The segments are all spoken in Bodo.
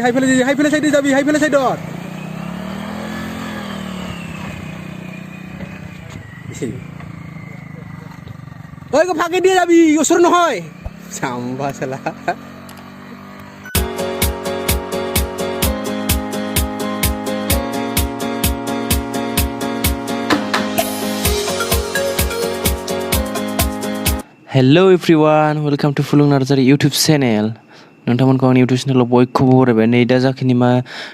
হাই ফেলে সাইডে যাবি হাই ফেলে সাইডত ওই গো ফাঁকি দিয়ে যাবি ওসর নহয় সাম্বা শালা Hello everyone, welcome to Fulung Narzari YouTube channel. नोंथांमोनखौ आंनि इउटुब चेनेलाव बयखौबो बरायबाय नै दा जाखिनि मा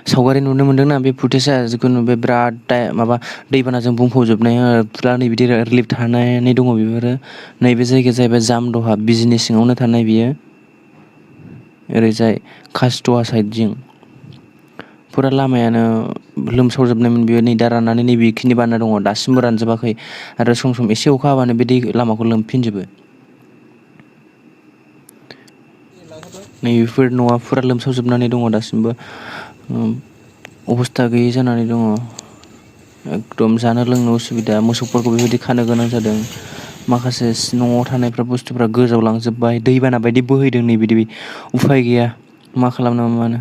सावगारि नुनो मोन्दोंना बे फुटेजआ जिखुनु बे बिराद माबा दैबानाजों बुंफबजोबनाय फुरा नै बिदि रिलिफ थानानै दङ बेफोरो नैबे जायगाया जाहैबाय जामदहा बिजनि सिङावनो थानाय बियो ओरैजाय कासट'वा साइडजों फुरा लामायानो लोमसावजोबनायमोन बियो नै दा राननानै नै बेखिनि बाना दङ दासिमबो रानजोबाखै आरो सम सम एसे अखा हाबानो बे दै लामाखौ लोमफिनजोबो नैबेफोर न'आ फुरा लोमसावजोबनानै दङ दासिमबो अबस्था गैयै जानानै दङ एकदम जानो लोंनो उसुबिदा मोसौफोरखौ बेबायदि खानो गोनां जादों माखासे न'आव थानायफ्रा बुस्थुफ्रा गोजावलांजोब्बाय दैबाना बायदि बोहैदों नै बिदि उफाय गैया मा खालामनो मानो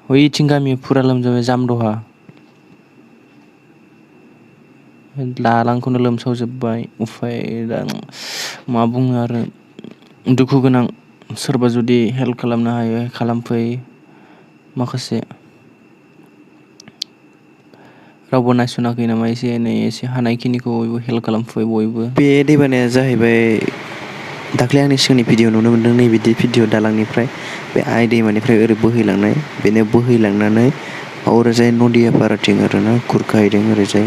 बैथिं गामिया फुरा लोमजोब्बाय जामदहा दालांखौनो लोमसावजोब्बाय उफाय दा मा बुंनो आरो दुखु गोनां सोरबा जुदि हेल्प खालामनो हायो खालामफै माखासे रावबो नायस'नाखै नामा एसे एनै एसे हानायखिनिखौ बयबो हेल्प खालामफै बयबो बे दैबानाया जाहैबाय दाख्लै आंनि सिगांनि भिडिअ नुनो मोन्दों नैबिदि भिडिअ दालांनिफ्राय बे आइ दैमानिफ्राय ओरै बोहैलांनाय बेनो बोहैलांनानै ओरैजाय नदियापाराथिं आरोना खुरखाहैदों ओरैजाय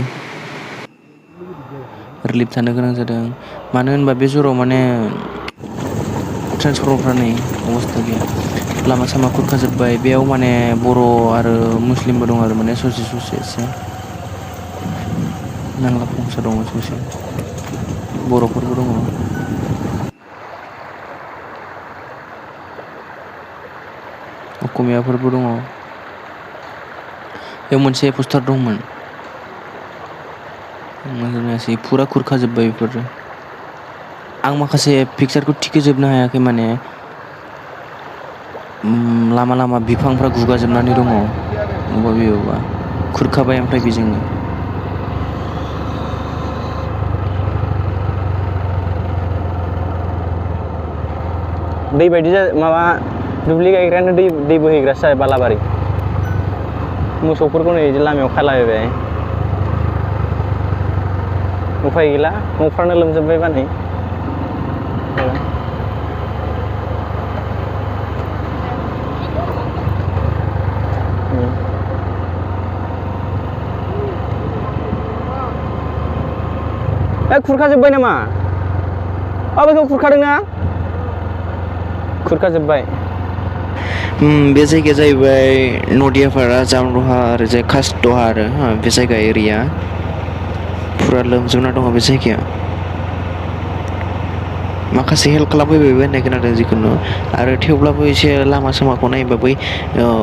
रिलिफ थानो गोनां जादों मानो होनबा बे जराव माने ट्रेन्सफर्मारफ्रा नै अबस्था गैया लामा सामा खुरखाजोब्बाय बेयाव माने बर' आरो मुस्लिमबो दं आरो माने ससे एसे नांला फंसा दङ ससे बर'फोरबो दङ असमियाफोरबो दङ बेयाव मोनसे पस्टार दंमोन मोजाङासै फुरा खुरखाजोब्बाय बेफोरो आं माखासे पिकचारखौ थिखोजोबनो हायाखै माने लामा लामा बिफांफ्रा गुगाजोबनानै दङ बबेबा खुरखाबाय ओमफ्राय बेजोंनो दै बायदि माबा दुब्लि गायग्रायानो दै बोहैग्रासो जाबाय बालाबारि मोसौफोरखौ नै बिदि लामायाव खालाबायबाय उफाय गैला न'फ्रानो लोमजोब्बाय बानै खुरखाजोब्बाय नामा बेखौ खुरखादोंना खुरखाजोब्बाय बे जायगाया जाहैबाय नदियापारा जामदहा ओरैजाय कासट'हा आरो बे जायगा एरिया फुरा लोमजोबना दङ बे जायगाया माखासे हेल्प खालामफैबायबो होननाय खोनादों जिखुनु आरो थेवब्लाबो एसे लामा सामाखौ नायोबा बै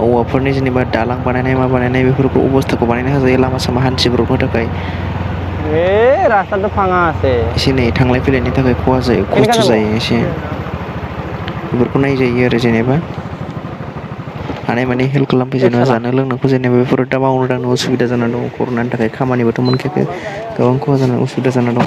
औवाफोरनि जेनेबा दालां बानायनाय मा बानायनाय बेफोरखौ अबस्थाखौ बानायना होजायो लामा सामा हान्थिब्रबनो थाखाय एसे नै थांलाय फैलायनि थाखाय खहा जायो खस्थ' जायो एसे बेफोरखौ नायजायो आरो जेनेबा हानायमानि हेल्प खालामफै जेनेबा जानो लोंनोखौ जेनेबा बेफोर दा मावनो दांनो उसुबिदा जानानै दं कर'नानि थाखाय खामानिबोथ' मोनखायाखै गोबां खहा जानानै उसुबिदा जाना दं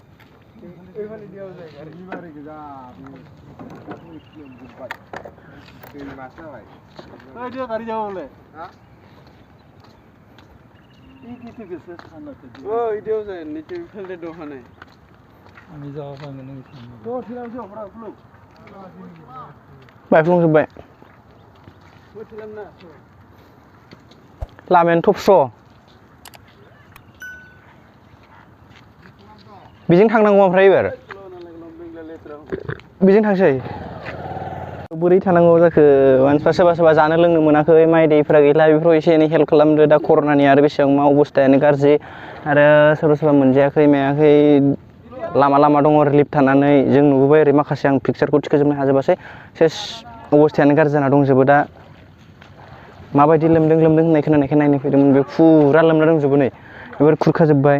बायफ्लंजोब्बाय लामायानो थबस्र' बेजों थांनांगौ ओमफ्राय एबार बेजों थांसै बोरै थानांगौ जाखो मानसिफ्रा सोरबा जानो लोंनो मोनाखै माइ दैफ्रा गैला बेफोराव एसे एनै हेल्प खालामदो दा कर'नानि आरो बेसेबां मा अबस्थायानो गाज्रि आरो सोरबा मोनजायाखै मायाखै लामा दङ रिलिफ थानानै जों नुबोबाय ओरै माखासे आं पिकचारखौ थिखोजोबनो हाजोबासै सेस अबस्थायानो गाज्रि जाना दंजोबो दा माबायदि लोमदों होननाय खोनानायखाय नायनो फैदोंमोन बे फुरा लोमना दंजोबो नै बेफोर खुरखाजोब्बाय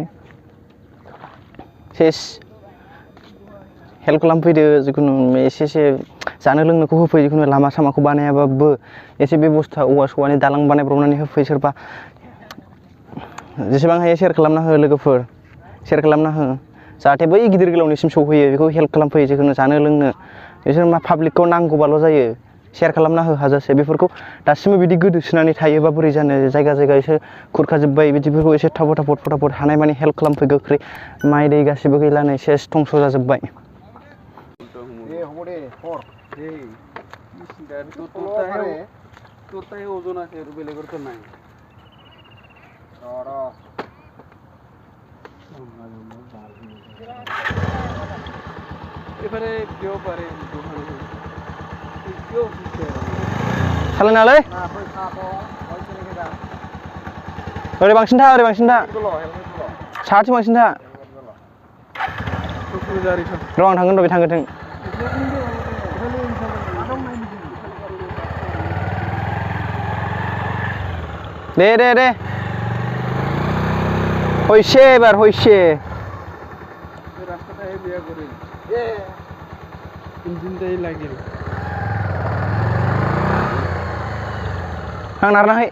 सेस हेल्प खालामफैदो जिखुनु एसे जानो लोंनोखौ होफै जिखुनु लामा सामाखौ बानायाबाबो एसे बेबस्था औवा सौवानि दालां बानायब्रबनानै होफै सोरबा जेसेबां हायो शेयार खालामना हो लोगोफोर शेयार खालामना हो जाहाथे बै गिदिर गोलावनिसिम सौहैयो बेखौ हेल्प खालामफैयो जिखुनु जानो लोंनो बिसोर मा पाब्लिकखौ नांगौबाल' जायो शेयार खालामना हो हाजासे बेफोरखौ दासिमबो बिदि गोदोसोनानै थायोबा बोरै जानो जायगा एसे खुरखाजोब्बाय बिदिफोरखौ एसे फटाफट हानाय मानि हेल्प खालामफै गोख्रै माइ दै गासिबो गैलानो सेस धंस' जाजोब्बाय सालायनालै ओरै बांसिन था साहाथिं बांसिन था र' आं थांगोन र' बे थांगोन दे हयसे एबार हयसे आं नारनाहाय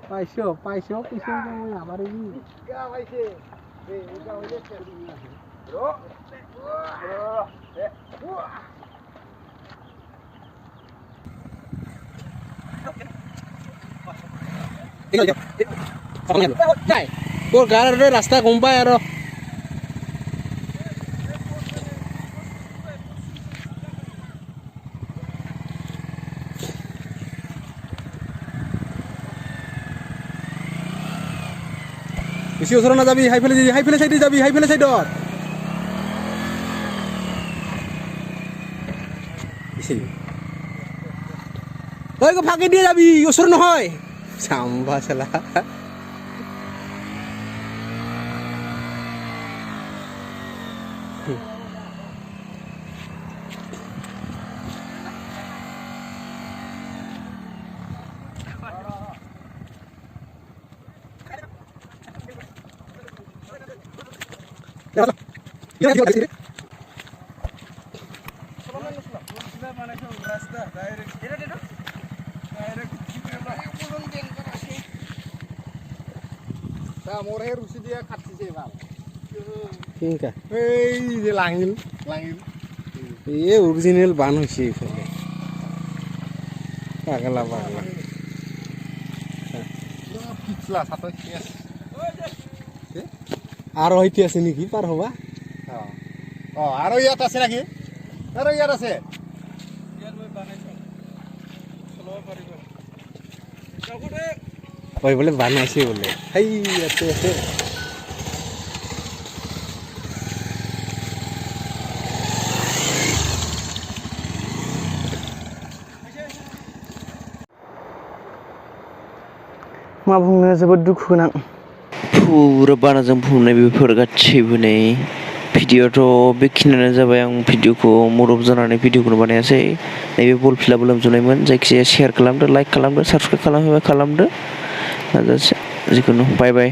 Paisyo yang ngabar ini. Gua gara ada rasta kompa ya ro. Isi osoro na jabi, high fele side jabi, high fele side or. Isi. Oi ko phage দিয়ে যাবি, osoro নহয়. Samba salah. Moreh rusi dia katsi sebal. Kingka. Hei, dia langil. Iya original ban hoisi fele. Pagala. Pichla satu kias. Aro hiti ase niki par hoba? Aro iat ase naki? Aro iat ase. Iat moi banaiso. Solo paribo. Jakute. Oi bole banaise bole. Hei ate. मा बुंनो जोबोद दुखु गोनां फुरा बानाजों बुंनाय बेफोर गासैबो नै भिडिअ'थ' बेखिनियानो जाबाय आं भिडिअ'खौ मुरब जानानै भिडिअ'खौनो बानायासै नैबे बल फिल्डआबो लोमजोबनायमोन जायखिजाया शेयार खालामदो लाइक खालामदो साबस्क्राइब खालामदो हाजासे जिखुनु बाय